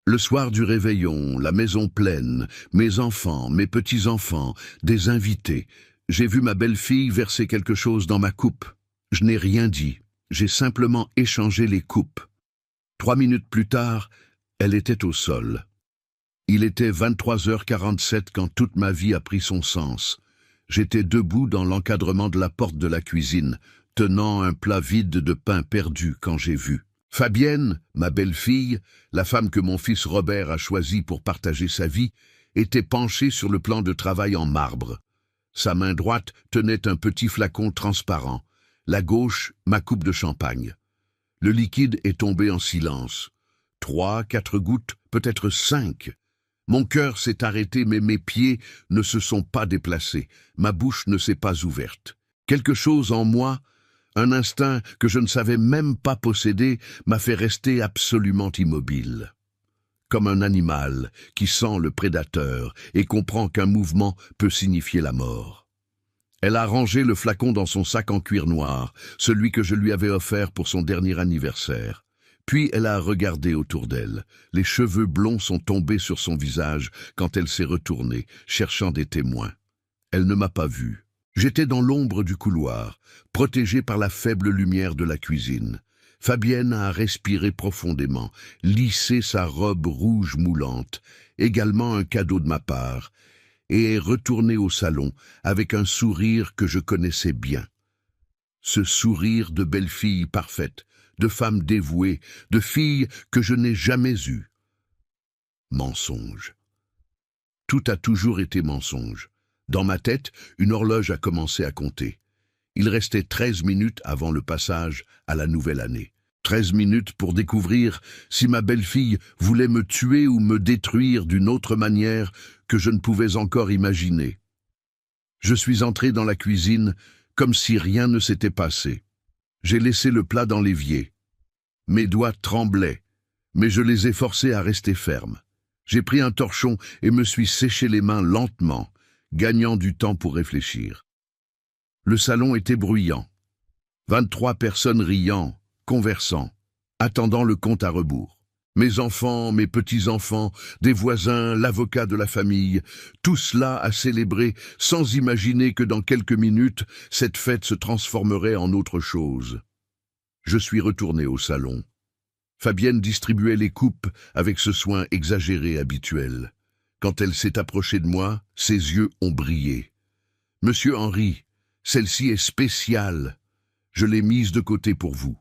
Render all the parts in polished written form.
Le soir du réveillon, la maison pleine, mes enfants, mes petits-enfants, des invités. J'ai vu ma belle-fille verser quelque chose dans ma coupe. Je n'ai rien dit, j'ai simplement échangé les coupes. 3 minutes plus tard, elle était au sol. Il était 23h47 quand toute ma vie a pris son sens. J'étais debout dans l'encadrement de la porte de la cuisine, tenant un plat vide de pain perdu quand j'ai vu. Fabienne, ma belle-fille, la femme que mon fils Robert a choisie pour partager sa vie, était penchée sur le plan de travail en marbre. Sa main droite tenait un petit flacon transparent, la gauche ma coupe de champagne. Le liquide est tombé en silence. 3, 4 gouttes, peut-être 5. Mon cœur s'est arrêté, mais mes pieds ne se sont pas déplacés. Ma bouche ne s'est pas ouverte. Quelque chose en moi, un instinct que je ne savais même pas posséder, m'a fait rester absolument immobile. Comme un animal qui sent le prédateur et comprend qu'un mouvement peut signifier la mort. Elle a rangé le flacon dans son sac en cuir noir, celui que je lui avais offert pour son dernier anniversaire. Puis elle a regardé autour d'elle. Les cheveux blonds sont tombés sur son visage quand elle s'est retournée, cherchant des témoins. Elle ne m'a pas vu. J'étais dans l'ombre du couloir, protégé par la faible lumière de la cuisine. Fabienne a respiré profondément, lissé sa robe rouge moulante, également un cadeau de ma part, et est retournée au salon avec un sourire que je connaissais bien. Ce sourire de belle-fille parfaite, de femme dévouée, de fille que je n'ai jamais eue. Mensonge. Tout a toujours été mensonge. Dans ma tête, une horloge a commencé à compter. Il restait 13 minutes avant le passage à la nouvelle année. 13 minutes pour découvrir si ma belle-fille voulait me tuer ou me détruire d'une autre manière que je ne pouvais encore imaginer. Je suis entré dans la cuisine comme si rien ne s'était passé. J'ai laissé le plat dans l'évier. Mes doigts tremblaient, mais je les ai forcés à rester fermes. J'ai pris un torchon et me suis séché les mains lentement, gagnant du temps pour réfléchir. Le salon était bruyant. 23 personnes riant, conversant, attendant le compte à rebours. Mes enfants, mes petits-enfants, des voisins, l'avocat de la famille, tout cela a célébré sans imaginer que dans quelques minutes, cette fête se transformerait en autre chose. Je suis retourné au salon. Fabienne distribuait les coupes avec ce soin exagéré habituel. Quand elle s'est approchée de moi, ses yeux ont brillé. « Monsieur Henry, celle-ci est spéciale. Je l'ai mise de côté pour vous. »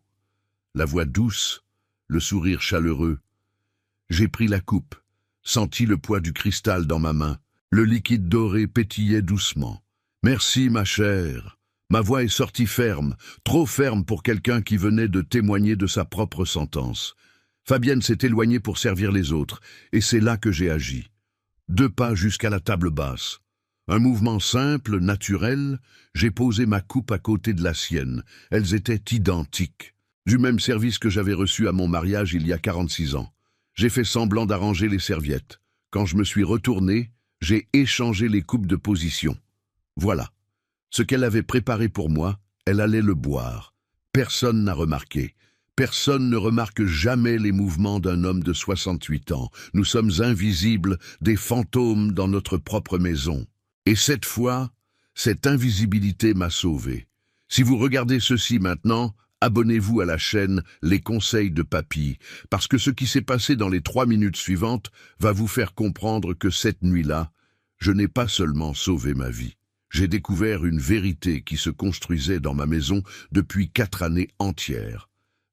La voix douce, le sourire chaleureux. J'ai pris la coupe, senti le poids du cristal dans ma main. Le liquide doré pétillait doucement. « Merci, ma chère. » Ma voix est sortie ferme, trop ferme pour quelqu'un qui venait de témoigner de sa propre sentence. Fabienne s'est éloignée pour servir les autres, et c'est là que j'ai agi. 2 pas jusqu'à la table basse. Un mouvement simple, naturel, j'ai posé ma coupe à côté de la sienne. Elles étaient identiques. Du même service que j'avais reçu à mon mariage il y a 46 ans. J'ai fait semblant d'arranger les serviettes. Quand je me suis retourné, j'ai échangé les coupes de position. Voilà. Ce qu'elle avait préparé pour moi, elle allait le boire. Personne n'a remarqué. Personne ne remarque jamais les mouvements d'un homme de 68 ans. Nous sommes invisibles, des fantômes dans notre propre maison. Et cette fois, cette invisibilité m'a sauvé. Si vous regardez ceci maintenant, abonnez-vous à la chaîne Les Conseils de Papy, parce que ce qui s'est passé dans les 3 minutes suivantes va vous faire comprendre que cette nuit-là, je n'ai pas seulement sauvé ma vie. J'ai découvert une vérité qui se construisait dans ma maison depuis 4 années entières.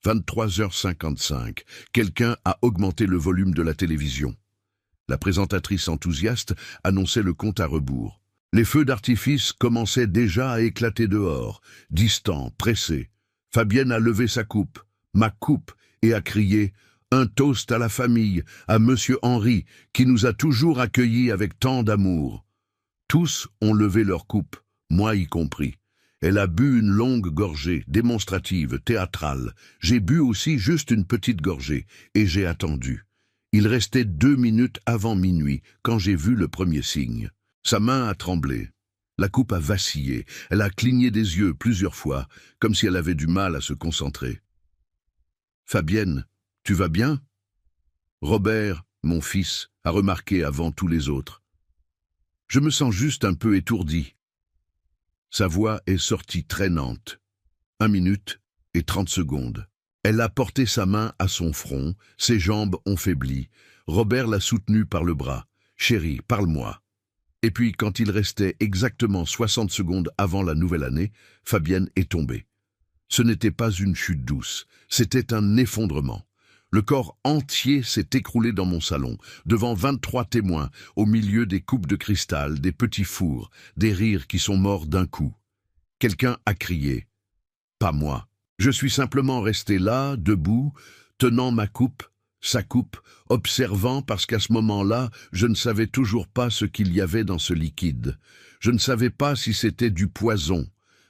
23h55, quelqu'un a augmenté le volume de la télévision. La présentatrice enthousiaste annonçait le compte à rebours. Les feux d'artifice commençaient déjà à éclater dehors, distants, pressés. Fabienne a levé sa coupe, ma coupe, et a crié « Un toast à la famille, à Monsieur Henry, qui nous a toujours accueillis avec tant d'amour. » Tous ont levé leur coupe, moi y compris. Elle a bu une longue gorgée, démonstrative, théâtrale. J'ai bu aussi juste une petite gorgée, et j'ai attendu. Il restait 2 minutes avant minuit, quand j'ai vu le premier signe. Sa main a tremblé. La coupe a vacillé. Elle a cligné des yeux plusieurs fois, comme si elle avait du mal à se concentrer. « Fabienne, tu vas bien ?» Robert, mon fils, a remarqué avant tous les autres. Je me sens juste un peu étourdi. Sa voix est sortie traînante. 1 minute et 30 secondes. Elle a porté sa main à son front, ses jambes ont faibli. Robert l'a soutenue par le bras. « Chérie, parle-moi. » Et puis, quand il restait exactement 60 secondes avant la nouvelle année, Fabienne est tombée. Ce n'était pas une chute douce, c'était un effondrement. Le corps entier s'est écroulé dans mon salon, devant 23 témoins, au milieu des coupes de cristal, des petits fours, des rires qui sont morts d'un coup. Quelqu'un a crié. Pas moi. Je suis simplement resté là, debout, tenant ma coupe, sa coupe, observant parce qu'à ce moment-là, je ne savais toujours pas ce qu'il y avait dans ce liquide. Je ne savais pas si c'était du poison,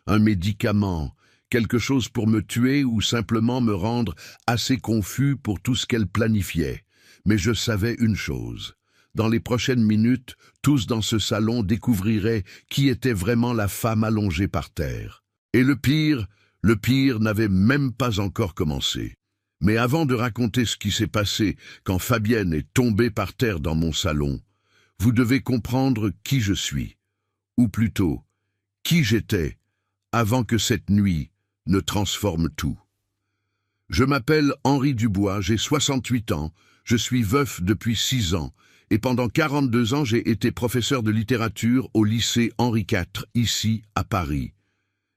un médicament, quelque chose pour me tuer ou simplement me rendre assez confus pour tout ce qu'elle planifiait. Mais je savais une chose. Dans les prochaines minutes, tous dans ce salon découvriraient qui était vraiment la femme allongée par terre. Et le pire n'avait même pas encore commencé. Mais avant de raconter ce qui s'est passé quand Fabienne est tombée par terre dans mon salon, vous devez comprendre qui je suis, ou plutôt, qui j'étais, avant que cette nuit ne transforme tout. Je m'appelle Henri Dubois, j'ai 68 ans, je suis veuf depuis 6 ans, et pendant 42 ans j'ai été professeur de littérature au lycée Henri IV, ici à Paris.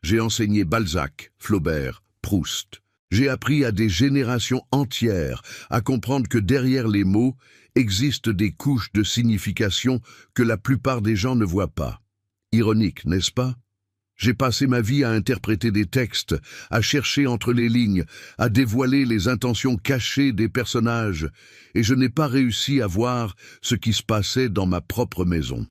J'ai enseigné Balzac, Flaubert, Proust. J'ai appris à des générations entières à comprendre que derrière les mots existent des couches de signification que la plupart des gens ne voient pas. Ironique, n'est-ce pas? J'ai passé ma vie à interpréter des textes, à chercher entre les lignes, à dévoiler les intentions cachées des personnages, et je n'ai pas réussi à voir ce qui se passait dans ma propre maison.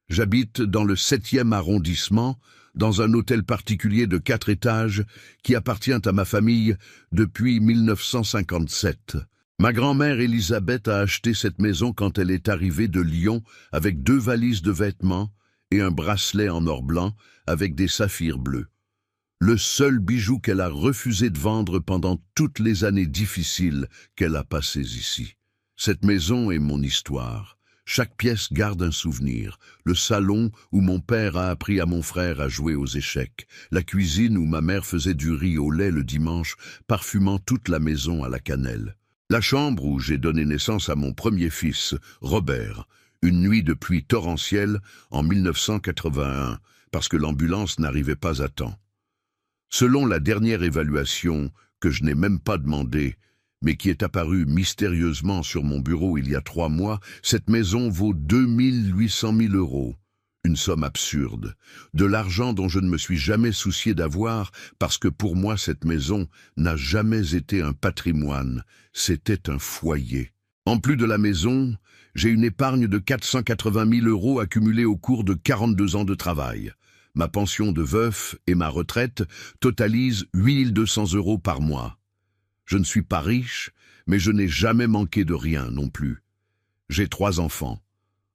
J'habite dans le 7e arrondissement, dans un hôtel particulier de 4 étages qui appartient à ma famille depuis 1957. Ma grand-mère Elisabeth a acheté cette maison quand elle est arrivée de Lyon avec 2 valises de vêtements et un bracelet en or blanc avec des saphirs bleus. Le seul bijou qu'elle a refusé de vendre pendant toutes les années difficiles qu'elle a passées ici. Cette maison est mon histoire. Chaque pièce garde un souvenir. Le salon où mon père a appris à mon frère à jouer aux échecs. La cuisine où ma mère faisait du riz au lait le dimanche, parfumant toute la maison à la cannelle. La chambre où j'ai donné naissance à mon premier fils, Robert, une nuit de pluie torrentielle en 1981, parce que l'ambulance n'arrivait pas à temps. Selon la dernière évaluation, que je n'ai même pas demandée, mais qui est apparue mystérieusement sur mon bureau il y a 3 mois, cette maison vaut 2 800 000 €. Une somme absurde. De l'argent dont je ne me suis jamais soucié d'avoir, parce que pour moi cette maison n'a jamais été un patrimoine, c'était un foyer. En plus de la maison, j'ai une épargne de 480 000 € accumulée au cours de 42 ans de travail. Ma pension de veuf et ma retraite totalisent 8 200 € par mois. Je ne suis pas riche, mais je n'ai jamais manqué de rien non plus. J'ai 3 enfants.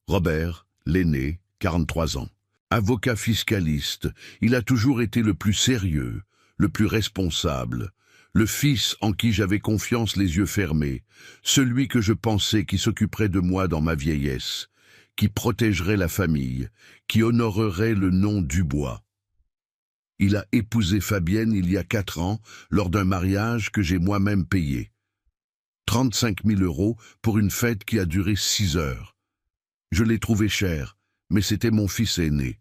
Robert, l'aîné, 43 ans. Avocat fiscaliste, il a toujours été le plus sérieux, le plus responsable, le fils en qui j'avais confiance les yeux fermés, celui que je pensais qui s'occuperait de moi dans ma vieillesse, qui protégerait la famille, qui honorerait le nom Dubois. Il a épousé Fabienne il y a 4 ans, lors d'un mariage que j'ai moi-même payé. 35 000 € pour une fête qui a duré 6 heures. Je l'ai trouvé cher, mais c'était mon fils aîné.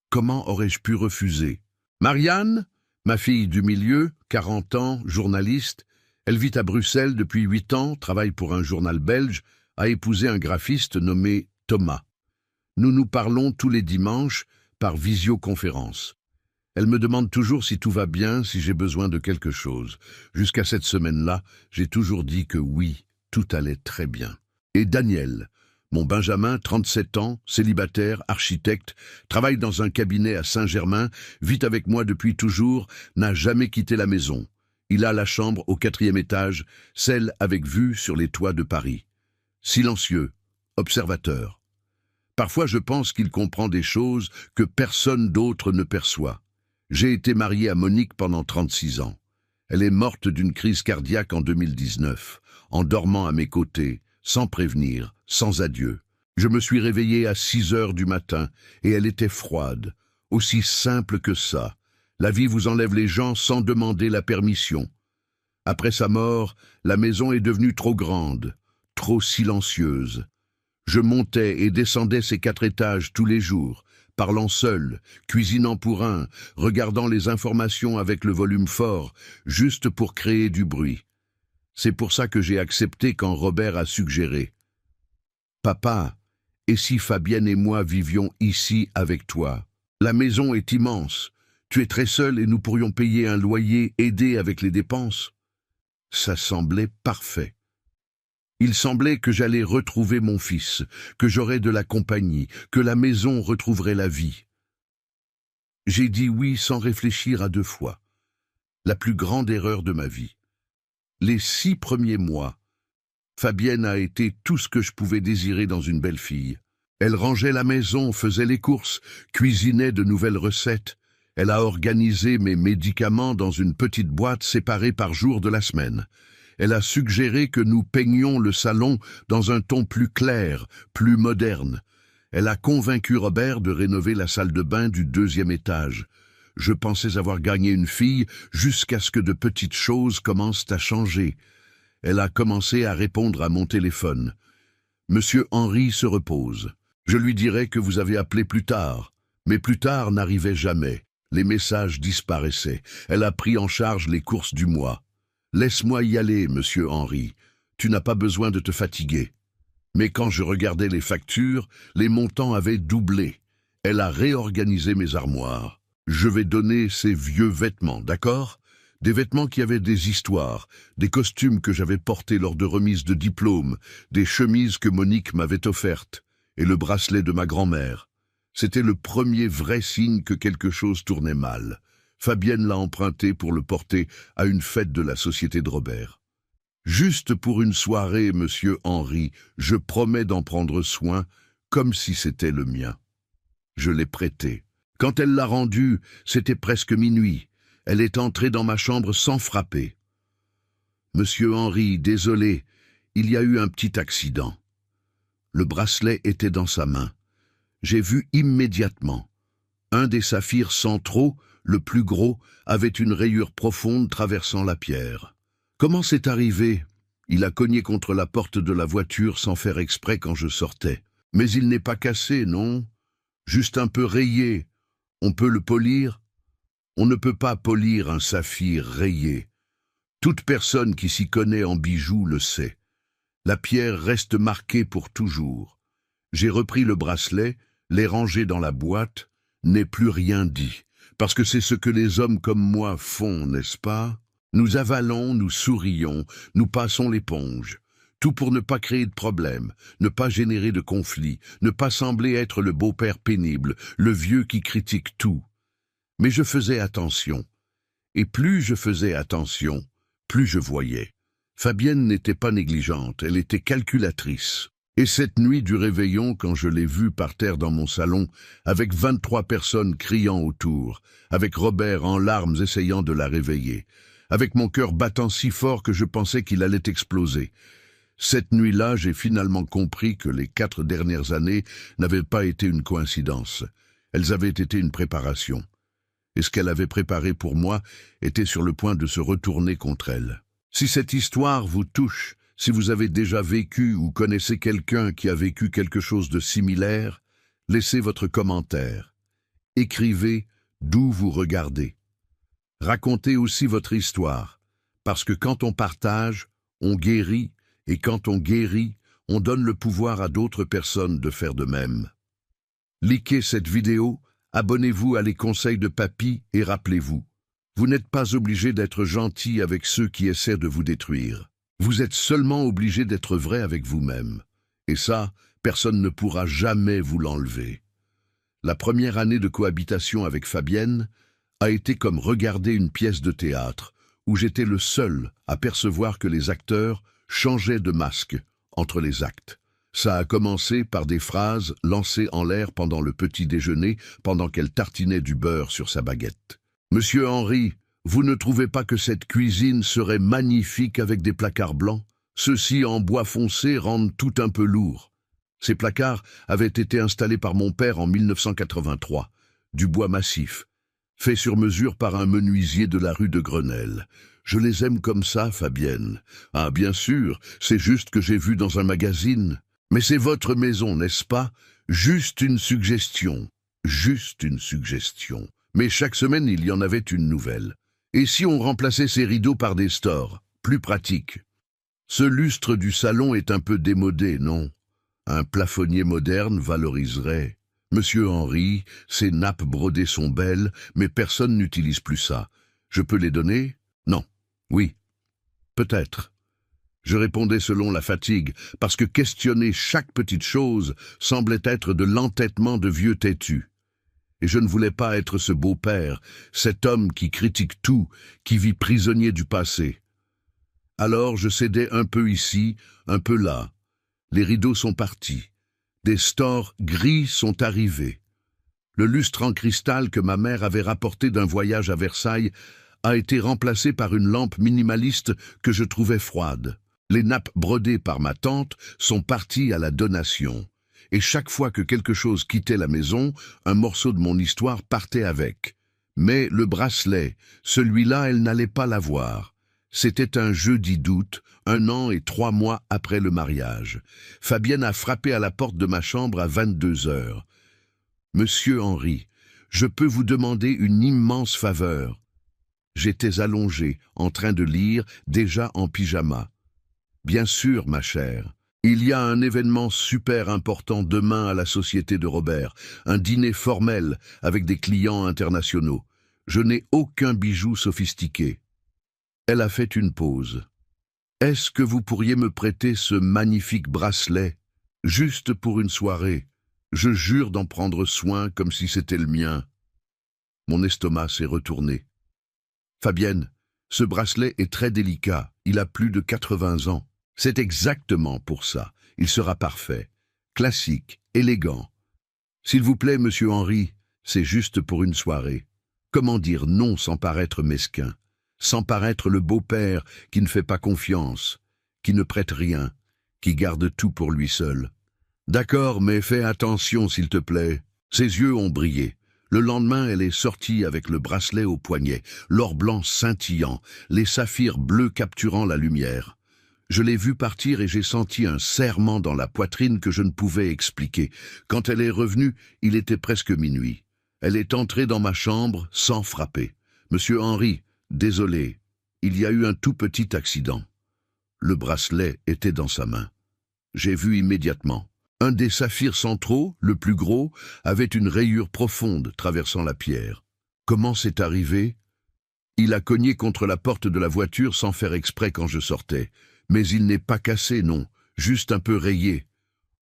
Comment aurais-je pu refuser? Marianne, ma fille du milieu, 40 ans, journaliste, elle vit à Bruxelles depuis 8 ans, travaille pour un journal belge, a épousé un graphiste nommé Thomas. Nous nous parlons tous les dimanches par visioconférence. Elle me demande toujours si tout va bien, si j'ai besoin de quelque chose. Jusqu'à cette semaine-là, j'ai toujours dit que oui, tout allait très bien. Et Daniel, mon Benjamin, 37 ans, célibataire, architecte, travaille dans un cabinet à Saint-Germain, vit avec moi depuis toujours, n'a jamais quitté la maison. Il a la chambre au 4e étage, celle avec vue sur les toits de Paris. Silencieux, observateur. Parfois je pense qu'il comprend des choses que personne d'autre ne perçoit. J'ai été marié à Monique pendant 36 ans. Elle est morte d'une crise cardiaque en 2019, en dormant à mes côtés, sans prévenir, sans adieu. Je me suis réveillé à 6 heures du matin, et elle était froide. Aussi simple que ça. La vie vous enlève les gens sans demander la permission. Après sa mort, la maison est devenue trop grande, trop silencieuse. Je montais et descendais ces 4 étages tous les jours, parlant seul, cuisinant pour un, regardant les informations avec le volume fort, juste pour créer du bruit. C'est pour ça que j'ai accepté quand Robert a suggéré. « Papa, et si Fabienne et moi vivions ici avec toi? La maison est immense. Tu es très seul et nous pourrions payer un loyer, aider avec les dépenses. » Ça semblait parfait. Il semblait que j'allais retrouver mon fils, que j'aurais de la compagnie, que la maison retrouverait la vie. J'ai dit oui sans réfléchir à 2 fois. La plus grande erreur de ma vie. Les 6 premiers mois, Fabienne a été tout ce que je pouvais désirer dans une belle fille. Elle rangeait la maison, faisait les courses, cuisinait de nouvelles recettes. Elle a organisé mes médicaments dans une petite boîte séparée par jour de la semaine. Elle a suggéré que nous peignions le salon dans un ton plus clair, plus moderne. Elle a convaincu Robert de rénover la salle de bain du 2e étage. Je pensais avoir gagné une fille jusqu'à ce que de petites choses commencent à changer. Elle a commencé à répondre à mon téléphone. « Monsieur Henry se repose. Je lui dirai que vous avez appelé plus tard. » Mais plus tard n'arrivait jamais. Les messages disparaissaient. Elle a pris en charge les courses du mois. « Laisse-moi y aller, monsieur Henry. Tu n'as pas besoin de te fatiguer. » Mais quand je regardais les factures, les montants avaient doublé. Elle a réorganisé mes armoires. Je vais donner ces vieux vêtements, d'accord? Des vêtements qui avaient des histoires, des costumes que j'avais portés lors de remises de diplôme, des chemises que Monique m'avait offertes, et le bracelet de ma grand-mère. C'était le premier vrai signe que quelque chose tournait mal. Fabienne l'a emprunté pour le porter à une fête de la société de Robert. Juste pour une soirée, monsieur Henry, je promets d'en prendre soin, comme si c'était le mien. Je l'ai prêté. Quand elle l'a rendu, c'était presque minuit. Elle est entrée dans ma chambre sans frapper. « Monsieur Henry, désolé, il y a eu un petit accident. » Le bracelet était dans sa main. J'ai vu immédiatement. Un des saphirs centraux, le plus gros, avait une rayure profonde traversant la pierre. Comment c'est arrivé? Il a cogné contre la porte de la voiture sans faire exprès quand je sortais. Mais il n'est pas cassé, non? Juste un peu rayé. On peut le polir? On ne peut pas polir un saphir rayé. Toute personne qui s'y connaît en bijoux le sait. La pierre reste marquée pour toujours. J'ai repris le bracelet, l'ai rangé dans la boîte, n'ai plus rien dit. Parce que c'est ce que les hommes comme moi font, n'est-ce pas? Nous avalons, nous sourions, nous passons l'éponge. Tout pour ne pas créer de problème, ne pas générer de conflits, ne pas sembler être le beau-père pénible, le vieux qui critique tout. Mais je faisais attention. Et plus je faisais attention, plus je voyais. Fabienne n'était pas négligente, elle était calculatrice. Et cette nuit du réveillon, quand je l'ai vue par terre dans mon salon, avec 23 personnes criant autour, avec Robert en larmes essayant de la réveiller, avec mon cœur battant si fort que je pensais qu'il allait exploser. Cette nuit-là, j'ai finalement compris que les 4 dernières années n'avaient pas été une coïncidence. Elles avaient été une préparation. Et ce qu'elle avait préparé pour moi était sur le point de se retourner contre elle. Si cette histoire vous touche, si vous avez déjà vécu ou connaissez quelqu'un qui a vécu quelque chose de similaire, laissez votre commentaire. Écrivez d'où vous regardez. Racontez aussi votre histoire, parce que quand on partage, on guérit, et quand on guérit, on donne le pouvoir à d'autres personnes de faire de même. Likez cette vidéo, abonnez-vous à Les Conseils de Papy et rappelez-vous, vous n'êtes pas obligé d'être gentil avec ceux qui essaient de vous détruire. Vous êtes seulement obligé d'être vrai avec vous-même. Et ça, personne ne pourra jamais vous l'enlever. La première année de cohabitation avec Fabienne a été comme regarder une pièce de théâtre où j'étais le seul à percevoir que les acteurs changeaient de masque entre les actes. Ça a commencé par des phrases lancées en l'air pendant le petit déjeuner, pendant qu'elle tartinait du beurre sur sa baguette. « Monsieur Henry, vous ne trouvez pas que cette cuisine serait magnifique avec des placards blancs? Ceux-ci en bois foncé rendent tout un peu lourd. Ces placards avaient été installés par mon père en 1983, du bois massif, fait sur mesure par un menuisier de la rue de Grenelle. Je les aime comme ça, Fabienne. Ah, bien sûr, c'est juste que j'ai vu dans un magazine. Mais c'est votre maison, n'est-ce pas? Juste une suggestion. Juste une suggestion. Mais chaque semaine, il y en avait une nouvelle. Et si on remplaçait ces rideaux par des stores, plus pratiques? Ce lustre du salon est un peu démodé, non? Un plafonnier moderne valoriserait. Monsieur Henry, ces nappes brodées sont belles, mais personne n'utilise plus ça. Je peux les donner? Non. Oui. Peut-être. Je répondais selon la fatigue, parce que questionner chaque petite chose semblait être de l'entêtement de vieux têtus. Et je ne voulais pas être ce beau-père, cet homme qui critique tout, qui vit prisonnier du passé. Alors je cédais un peu ici, un peu là. Les rideaux sont partis. Des stores gris sont arrivés. Le lustre en cristal que ma mère avait rapporté d'un voyage à Versailles a été remplacé par une lampe minimaliste que je trouvais froide. Les nappes brodées par ma tante sont parties à la donation. Et chaque fois que quelque chose quittait la maison, un morceau de mon histoire partait avec. Mais le bracelet, celui-là, elle n'allait pas l'avoir. C'était un jeudi d'août, 1 an et 3 mois après le mariage. Fabienne a frappé à la porte de ma chambre à 22 heures. « Monsieur Henry, je peux vous demander une immense faveur. » J'étais allongé, en train de lire, déjà en pyjama. « Bien sûr, ma chère. Il y a un événement super important demain à la Société de Robert, un dîner formel avec des clients internationaux. Je n'ai aucun bijou sophistiqué. » Elle a fait une pause. « Est-ce que vous pourriez me prêter ce magnifique bracelet, juste pour une soirée? Je jure d'en prendre soin comme si c'était le mien. » Mon estomac s'est retourné. « Fabienne, ce bracelet est très délicat, il a plus de 80 ans. C'est exactement pour ça, il sera parfait, classique, élégant. S'il vous plaît, monsieur Henry, c'est juste pour une soirée. Comment dire non sans paraître mesquin, sans paraître le beau-père qui ne fait pas confiance, qui ne prête rien, qui garde tout pour lui seul. D'accord, mais fais attention s'il te plaît. » Ses yeux ont brillé. Le lendemain, elle est sortie avec le bracelet au poignet, l'or blanc scintillant, les saphirs bleus capturant la lumière. Je l'ai vue partir et j'ai senti un serrement dans la poitrine que je ne pouvais expliquer. Quand elle est revenue, il était presque minuit. Elle est entrée dans ma chambre sans frapper. « Monsieur Henry, désolé, il y a eu un tout petit accident. » Le bracelet était dans sa main. J'ai vu immédiatement. Un des saphirs centraux, le plus gros, avait une rayure profonde traversant la pierre. Comment c'est arrivé? Il a cogné contre la porte de la voiture sans faire exprès quand je sortais. Mais il n'est pas cassé, non, juste un peu rayé.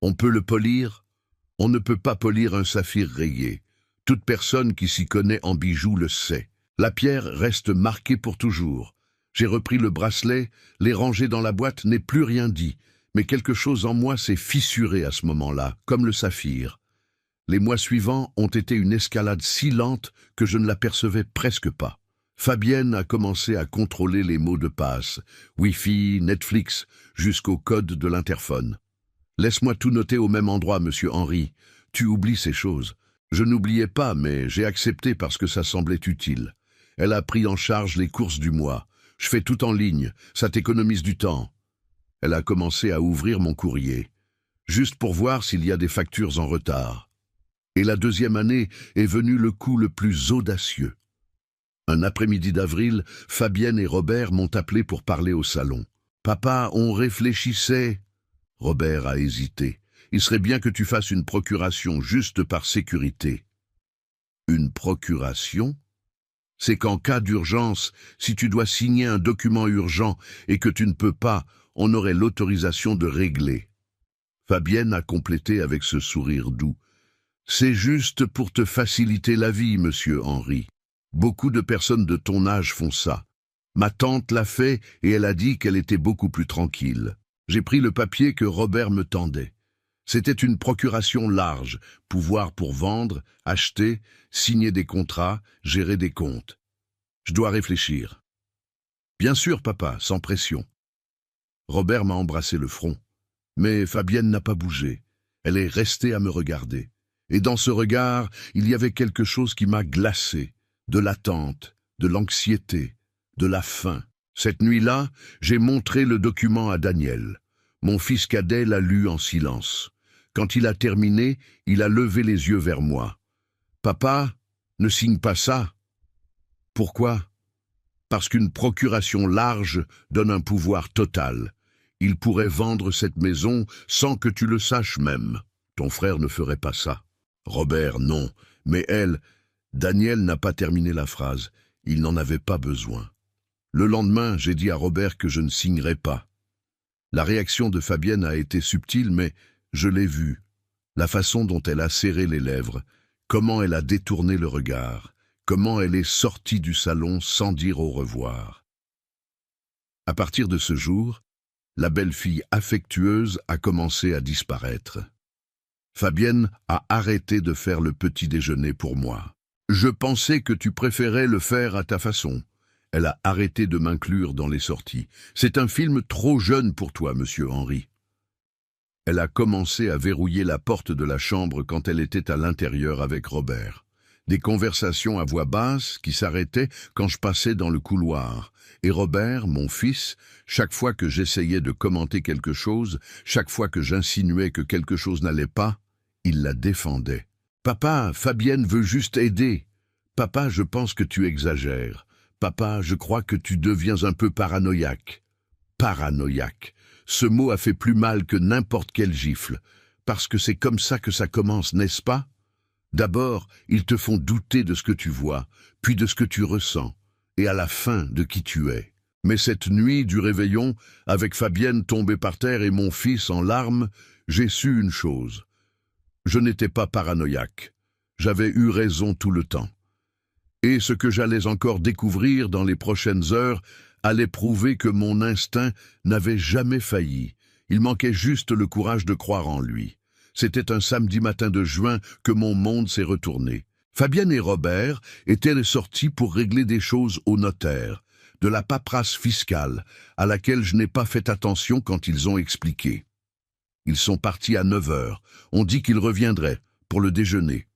On peut le polir? On ne peut pas polir un saphir rayé. Toute personne qui s'y connaît en bijoux le sait. La pierre reste marquée pour toujours. J'ai repris le bracelet, l'ai rangé dans la boîte, n'ai plus rien dit. Mais quelque chose en moi s'est fissuré à ce moment-là, comme le saphir. Les mois suivants ont été une escalade si lente que je ne l'apercevais presque pas. Fabienne a commencé à contrôler les mots de passe, Wi-Fi, Netflix, jusqu'au code de l'interphone. « Laisse-moi tout noter au même endroit, monsieur Henry. Tu oublies ces choses. » Je n'oubliais pas, mais j'ai accepté parce que ça semblait utile. Elle a pris en charge les courses du mois. Je fais tout en ligne, ça t'économise du temps. Elle a commencé à ouvrir mon courrier, juste pour voir s'il y a des factures en retard. Et la 2e année est venu le coup le plus audacieux. Un après-midi d'avril, Fabienne et Robert m'ont appelé pour parler au salon. « Papa, on réfléchissait. » Robert a hésité. « Il serait bien que tu fasses une procuration juste par sécurité. » Une procuration? C'est qu'en cas d'urgence, si tu dois signer un document urgent et que tu ne peux pas, on aurait l'autorisation de régler. Fabienne a complété avec ce sourire doux. « C'est juste pour te faciliter la vie, monsieur Henry. Beaucoup de personnes de ton âge font ça. Ma tante l'a fait et elle a dit qu'elle était beaucoup plus tranquille. J'ai pris le papier que Robert me tendait. C'était une procuration large, pouvoir pour vendre, acheter, signer des contrats, gérer des comptes. Je dois réfléchir. » « Bien sûr, papa, sans pression. » Robert m'a embrassé le front. Mais Fabienne n'a pas bougé. Elle est restée à me regarder. Et dans ce regard, il y avait quelque chose qui m'a glacé. De l'attente, de l'anxiété, de la faim. Cette nuit-là, j'ai montré le document à Daniel. Mon fils cadet l'a lu en silence. Quand il a terminé, il a levé les yeux vers moi. « Papa, ne signe pas ça. » « Pourquoi ? » Parce qu'une procuration large donne un pouvoir total. Il pourrait vendre cette maison sans que tu le saches même. Ton frère ne ferait pas ça. Robert, non. Mais elle, Daniel n'a pas terminé la phrase. Il n'en avait pas besoin. Le lendemain, j'ai dit à Robert que je ne signerais pas. La réaction de Fabienne a été subtile, mais je l'ai vue. La façon dont elle a serré les lèvres, comment elle a détourné le regard, comment elle est sortie du salon sans dire au revoir. À partir de ce jour, la belle-fille affectueuse a commencé à disparaître. Fabienne a arrêté de faire le petit déjeuner pour moi. Je pensais que tu préférais le faire à ta façon. Elle a arrêté de m'inclure dans les sorties. C'est un film trop jeune pour toi, monsieur Henry. Elle a commencé à verrouiller la porte de la chambre quand elle était à l'intérieur avec Robert. Des conversations à voix basse qui s'arrêtaient quand je passais dans le couloir. Et Robert, mon fils, chaque fois que j'essayais de commenter quelque chose, chaque fois que j'insinuais que quelque chose n'allait pas, il la défendait. « Papa, Fabienne veut juste aider. Papa, je pense que tu exagères. Papa, je crois que tu deviens un peu paranoïaque. » Paranoïaque. Ce mot a fait plus mal que n'importe quelle gifle. Parce que c'est comme ça que ça commence, n'est-ce pas ? D'abord, ils te font douter de ce que tu vois, puis de ce que tu ressens, et à la fin de qui tu es. Mais cette nuit du réveillon, avec Fabienne tombée par terre et mon fils en larmes, j'ai su une chose. Je n'étais pas paranoïaque. J'avais eu raison tout le temps. Et ce que j'allais encore découvrir dans les prochaines heures allait prouver que mon instinct n'avait jamais failli. Il manquait juste le courage de croire en lui. C'était un samedi matin de juin que mon monde s'est retourné. Fabienne et Robert étaient sortis pour régler des choses au notaire, de la paperasse fiscale, à laquelle je n'ai pas fait attention quand ils ont expliqué. Ils sont partis à 9 heures. On dit qu'ils reviendraient pour le déjeuner.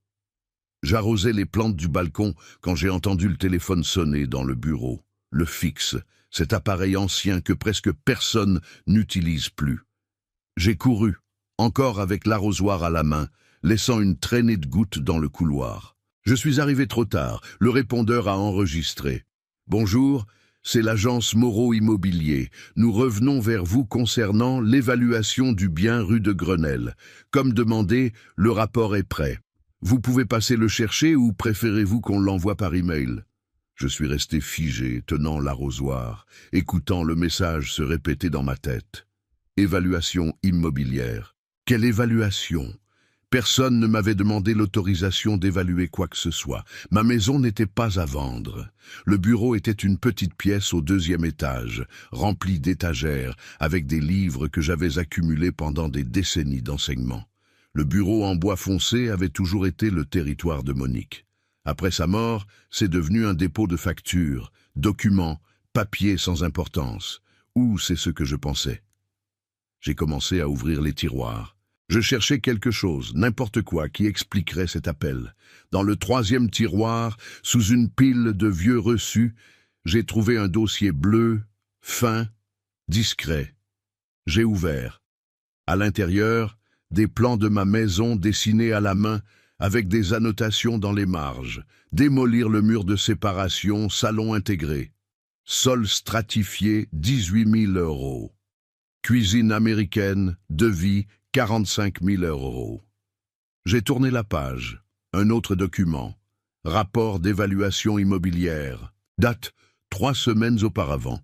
J'arrosais les plantes du balcon quand j'ai entendu le téléphone sonner dans le bureau. Le fixe, cet appareil ancien que presque personne n'utilise plus. J'ai couru, encore avec l'arrosoir à la main, laissant une traînée de gouttes dans le couloir. Je suis arrivé trop tard, le répondeur a enregistré. « Bonjour, c'est l'agence Moreau Immobilier. Nous revenons vers vous concernant l'évaluation du bien rue de Grenelle. Comme demandé, le rapport est prêt. Vous pouvez passer le chercher ou préférez-vous qu'on l'envoie par email ?» Je suis resté figé, tenant l'arrosoir, écoutant le message se répéter dans ma tête. Évaluation immobilière. Quelle évaluation ? Personne ne m'avait demandé l'autorisation d'évaluer quoi que ce soit. Ma maison n'était pas à vendre. Le bureau était une petite pièce au 2e étage, remplie d'étagères, avec des livres que j'avais accumulés pendant des décennies d'enseignement. Le bureau en bois foncé avait toujours été le territoire de Monique. Après sa mort, c'est devenu un dépôt de factures, documents, papiers sans importance. Ou c'est ce que je pensais. J'ai commencé à ouvrir les tiroirs. Je cherchais quelque chose, n'importe quoi, qui expliquerait cet appel. Dans le 3e tiroir, sous une pile de vieux reçus, j'ai trouvé un dossier bleu, fin, discret. J'ai ouvert. À l'intérieur, des plans de ma maison dessinés à la main, avec des annotations dans les marges. Démolir le mur de séparation, salon intégré. Sol stratifié, 18 000 €. Cuisine américaine, devis, 45 000 €. J'ai tourné la page. Un autre document. Rapport d'évaluation immobilière. Date 3 semaines auparavant.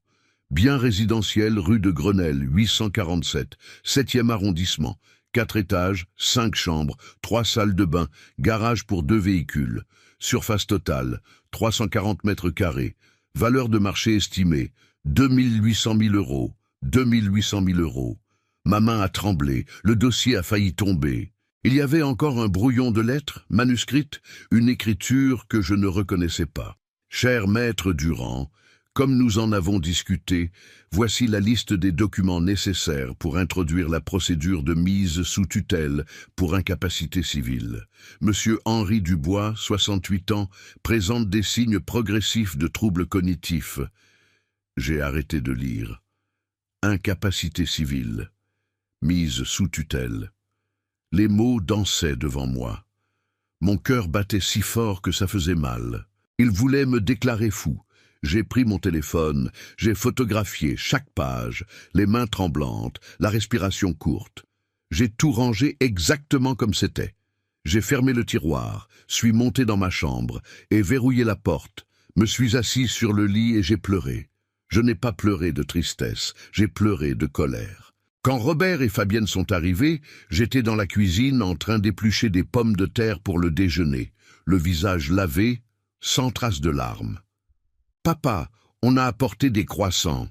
Bien résidentiel rue de Grenelle, 847, 7e arrondissement. 4 étages, 5 chambres, 3 salles de bain, garage pour 2 véhicules. Surface totale, 340 mètres carrés. Valeur de marché estimée, 2 800 000 €. 2 800 000 €. Ma main a tremblé, le dossier a failli tomber. Il y avait encore un brouillon de lettres, manuscrites, une écriture que je ne reconnaissais pas. Cher maître Durand, Comme nous en avons discuté, voici la liste des documents nécessaires pour introduire la procédure de mise sous tutelle pour incapacité civile. Monsieur Henri Dubois, 68 ans, présente des signes progressifs de troubles cognitifs. J'ai arrêté de lire. Incapacité civile. Mise sous tutelle. Les mots dansaient devant moi. Mon cœur battait si fort que ça faisait mal. Il voulait me déclarer fou. J'ai pris mon téléphone, j'ai photographié chaque page, les mains tremblantes, la respiration courte. J'ai tout rangé exactement comme c'était. J'ai fermé le tiroir, suis monté dans ma chambre et verrouillé la porte, me suis assis sur le lit et j'ai pleuré. Je n'ai pas pleuré de tristesse, j'ai pleuré de colère. Quand Robert et Fabienne sont arrivés, j'étais dans la cuisine en train d'éplucher des pommes de terre pour le déjeuner, le visage lavé, sans trace de larmes. « Papa, on a apporté des croissants. »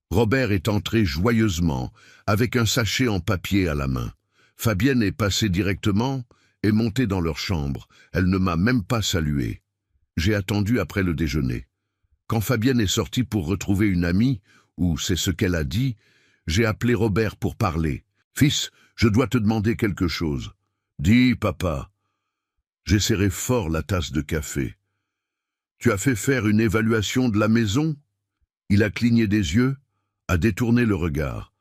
Robert est entré joyeusement, avec un sachet en papier à la main. Fabienne est passée directement et montée dans leur chambre. Elle ne m'a même pas salué. J'ai attendu après le déjeuner. Quand Fabienne est sortie pour retrouver une amie, ou c'est ce qu'elle a dit, j'ai appelé Robert pour parler. « Fils, je dois te demander quelque chose. »« Dis, papa. » J'ai serré fort la tasse de café. « Tu as fait faire une évaluation de la maison ?» Il a cligné des yeux, a détourné le regard.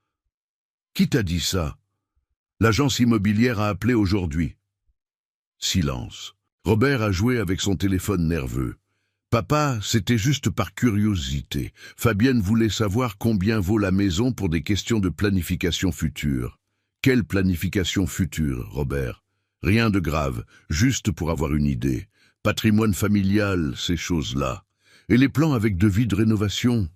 « Qui t'a dit ça ?»« L'agence immobilière a appelé aujourd'hui. » Silence. Robert a joué avec son téléphone nerveux. « Papa, c'était juste par curiosité. Fabienne voulait savoir combien vaut la maison pour des questions de planification future. » « Quelle planification future, Robert ? Rien de grave, juste pour avoir une idée. Patrimoine familial, ces choses-là. Et les plans avec devis de rénovation ?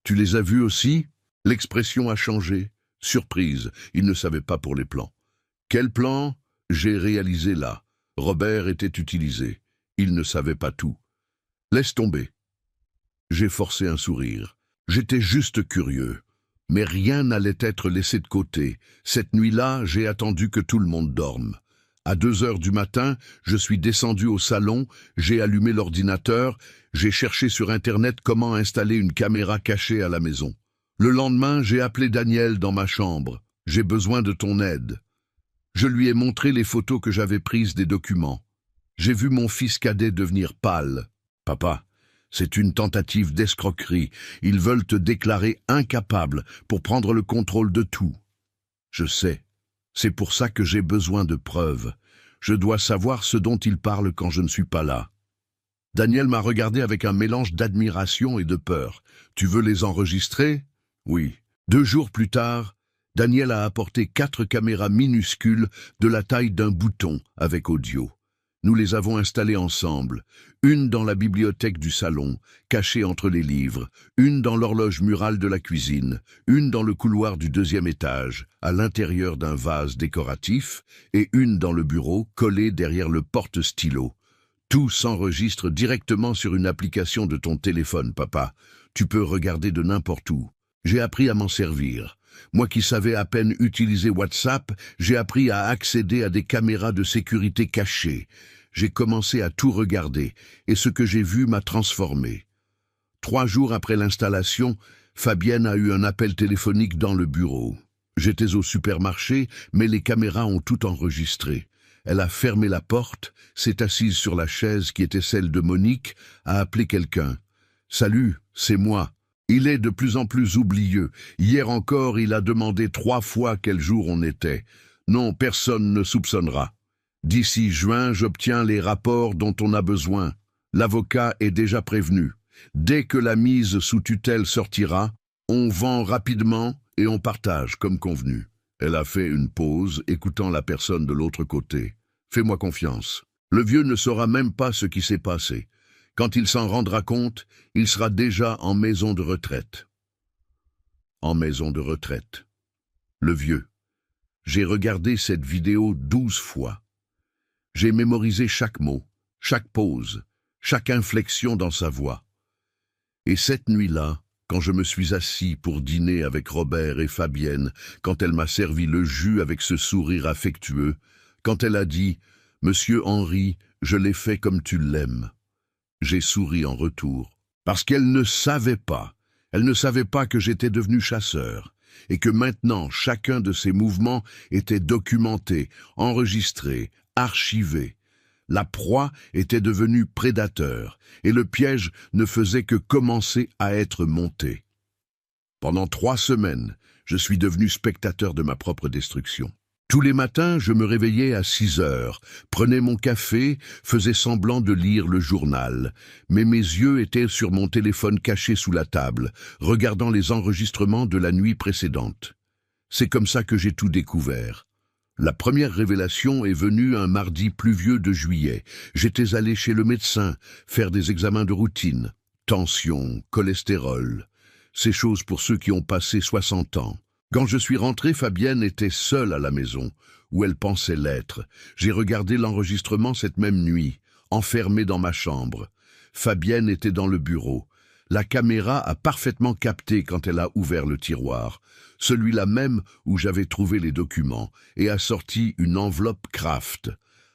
Tu les as vus aussi ? » L'expression a changé. Surprise, il ne savait pas pour les plans. « Quel plan ? J'ai réalisé là. Robert était utilisé. Il ne savait pas tout. Laisse tomber. » J'ai forcé un sourire. J'étais juste curieux. Mais rien n'allait être laissé de côté. Cette nuit-là, j'ai attendu que tout le monde dorme. À 2 heures du matin, je suis descendu au salon, j'ai allumé l'ordinateur, j'ai cherché sur Internet comment installer une caméra cachée à la maison. Le lendemain, j'ai appelé Daniel dans ma chambre. « J'ai besoin de ton aide. » Je lui ai montré les photos que j'avais prises des documents. J'ai vu mon fils cadet devenir pâle. « Papa, c'est une tentative d'escroquerie. Ils veulent te déclarer incapable pour prendre le contrôle de tout. » Je sais. C'est pour ça que j'ai besoin de preuves. Je dois savoir ce dont ils parlent quand je ne suis pas là. Daniel m'a regardé avec un mélange d'admiration et de peur. « Tu veux les enregistrer ?» « Oui. » 2 jours plus tard, Daniel a apporté 4 caméras minuscules de la taille d'un bouton avec audio. Nous les avons installées ensemble, une dans la bibliothèque du salon, cachée entre les livres, une dans l'horloge murale de la cuisine, une dans le couloir du 2e étage, à l'intérieur d'un vase décoratif, et une dans le bureau, collée derrière le porte-stylo. Tout s'enregistre directement sur une application de ton téléphone, papa. Tu peux regarder de n'importe où. J'ai appris à m'en servir. Moi qui savais à peine utiliser WhatsApp, j'ai appris à accéder à des caméras de sécurité cachées. J'ai commencé à tout regarder, et ce que j'ai vu m'a transformé. 3 jours après l'installation, Fabienne a eu un appel téléphonique dans le bureau. J'étais au supermarché, mais les caméras ont tout enregistré. Elle a fermé la porte, s'est assise sur la chaise qui était celle de Monique, a appelé quelqu'un. « Salut, c'est moi. » Il est de plus en plus oublieux. Hier encore, il a demandé 3 fois quel jour on était. Non, personne ne soupçonnera. D'ici juin, j'obtiens les rapports dont on a besoin. L'avocat est déjà prévenu. Dès que la mise sous tutelle sortira, on vend rapidement et on partage comme convenu. Elle a fait une pause, écoutant la personne de l'autre côté. Fais-moi confiance. Le vieux ne saura même pas ce qui s'est passé. Quand il s'en rendra compte, il sera déjà en maison de retraite. En maison de retraite. Le vieux. J'ai regardé cette vidéo 12 fois. J'ai mémorisé chaque mot, chaque pause, chaque inflexion dans sa voix. Et cette nuit-là, quand je me suis assis pour dîner avec Robert et Fabienne, quand elle m'a servi le jus avec ce sourire affectueux, quand elle a dit « Monsieur Henri, je l'ai fait comme tu l'aimes », j'ai souri en retour. Parce qu'elle ne savait pas. Elle ne savait pas que j'étais devenu chasseur, et que maintenant chacun de ses mouvements était documenté, enregistré, archivé. La proie était devenue prédateur, et le piège ne faisait que commencer à être monté. Pendant 3 semaines, je suis devenu spectateur de ma propre destruction. Tous les matins, je me réveillais à 6 heures, prenais mon café, faisais semblant de lire le journal. Mais mes yeux étaient sur mon téléphone caché sous la table, regardant les enregistrements de la nuit précédente. C'est comme ça que j'ai tout découvert. La première révélation est venue un mardi pluvieux de juillet. J'étais allé chez le médecin, faire des examens de routine. Tension, cholestérol. Ces choses pour ceux qui ont passé 60 ans. Quand je suis rentré, Fabienne était seule à la maison, où elle pensait l'être. J'ai regardé l'enregistrement cette même nuit, enfermé dans ma chambre. Fabienne était dans le bureau. La caméra a parfaitement capté quand elle a ouvert le tiroir, celui-là même où j'avais trouvé les documents, et a sorti une enveloppe Kraft.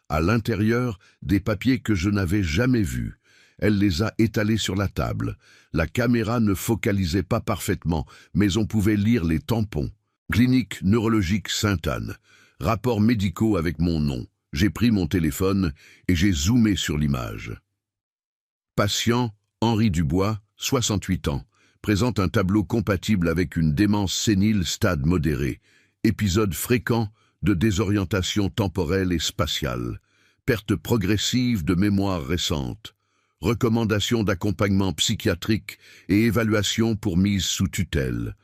À l'intérieur, des papiers que je n'avais jamais vus. Elle les a étalés sur la table. La caméra ne focalisait pas parfaitement, mais on pouvait lire les tampons. Clinique neurologique Sainte-Anne. Rapports médicaux avec mon nom. J'ai pris mon téléphone et j'ai zoomé sur l'image. Patient Henri Dubois, 68 ans. Présente un tableau compatible avec une démence sénile stade modéré. Épisode fréquent de désorientation temporelle et spatiale. Perte progressive de mémoire récente. Recommandations d'accompagnement psychiatrique et évaluation pour mise sous tutelle.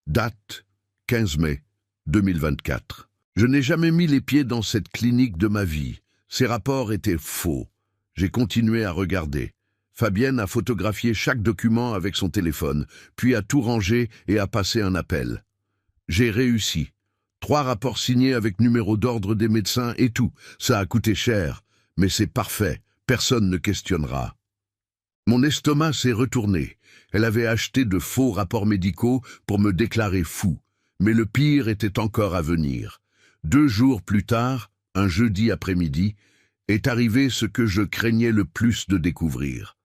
Date 15 mai 2024. Je n'ai jamais mis les pieds dans cette clinique de ma vie. Ces rapports étaient faux. J'ai continué à regarder. Fabienne a photographié chaque document avec son téléphone, puis a tout rangé et a passé un appel. J'ai réussi. 3 rapports signés avec numéro d'ordre des médecins et tout. Ça a coûté cher, mais c'est parfait. Personne ne questionnera. Mon estomac s'est retourné. Elle avait acheté de faux rapports médicaux pour me déclarer fou. Mais le pire était encore à venir. 2 jours plus tard, un jeudi après-midi, est arrivé ce que je craignais le plus de découvrir.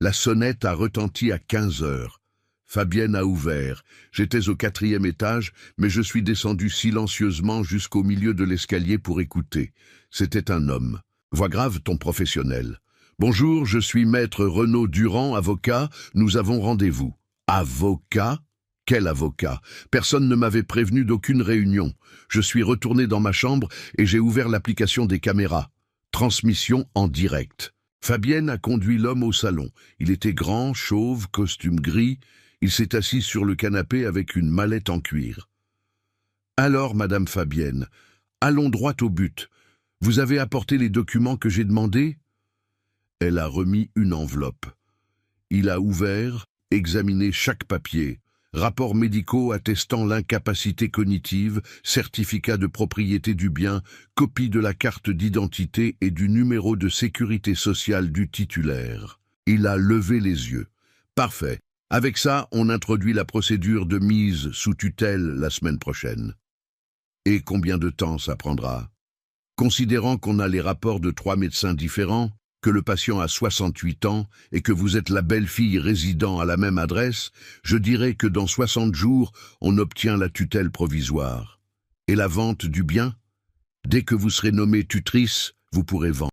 La sonnette a retenti à 15 heures. Fabienne a ouvert. J'étais au 4e étage, mais je suis descendu silencieusement jusqu'au milieu de l'escalier pour écouter. C'était un homme. Voix grave, ton professionnel. Bonjour, je suis maître Renaud Durand, avocat. Nous avons rendez-vous. Avocat? Quel avocat? Personne ne m'avait prévenu d'aucune réunion. Je suis retourné dans ma chambre et j'ai ouvert l'application des caméras. Transmission en direct. Fabienne a conduit l'homme au salon. Il était grand, chauve, costume gris. Il s'est assis sur le canapé avec une mallette en cuir. Alors, Madame Fabienne, allons droit au but. Vous avez apporté les documents que j'ai demandés? Elle a remis une enveloppe. Il a ouvert, examiné chaque papier. Rapports médicaux attestant l'incapacité cognitive, certificat de propriété du bien, copie de la carte d'identité et du numéro de sécurité sociale du titulaire. Il a levé les yeux. Parfait. Avec ça, on introduit la procédure de mise sous tutelle la semaine prochaine. Et combien de temps ça prendra? Considérant qu'on a les rapports de 3 médecins différents, que le patient a 68 ans et que vous êtes la belle-fille résidant à la même adresse, je dirais que dans 60 jours, on obtient la tutelle provisoire. Et la vente du bien? Dès que vous serez nommée tutrice, vous pourrez vendre.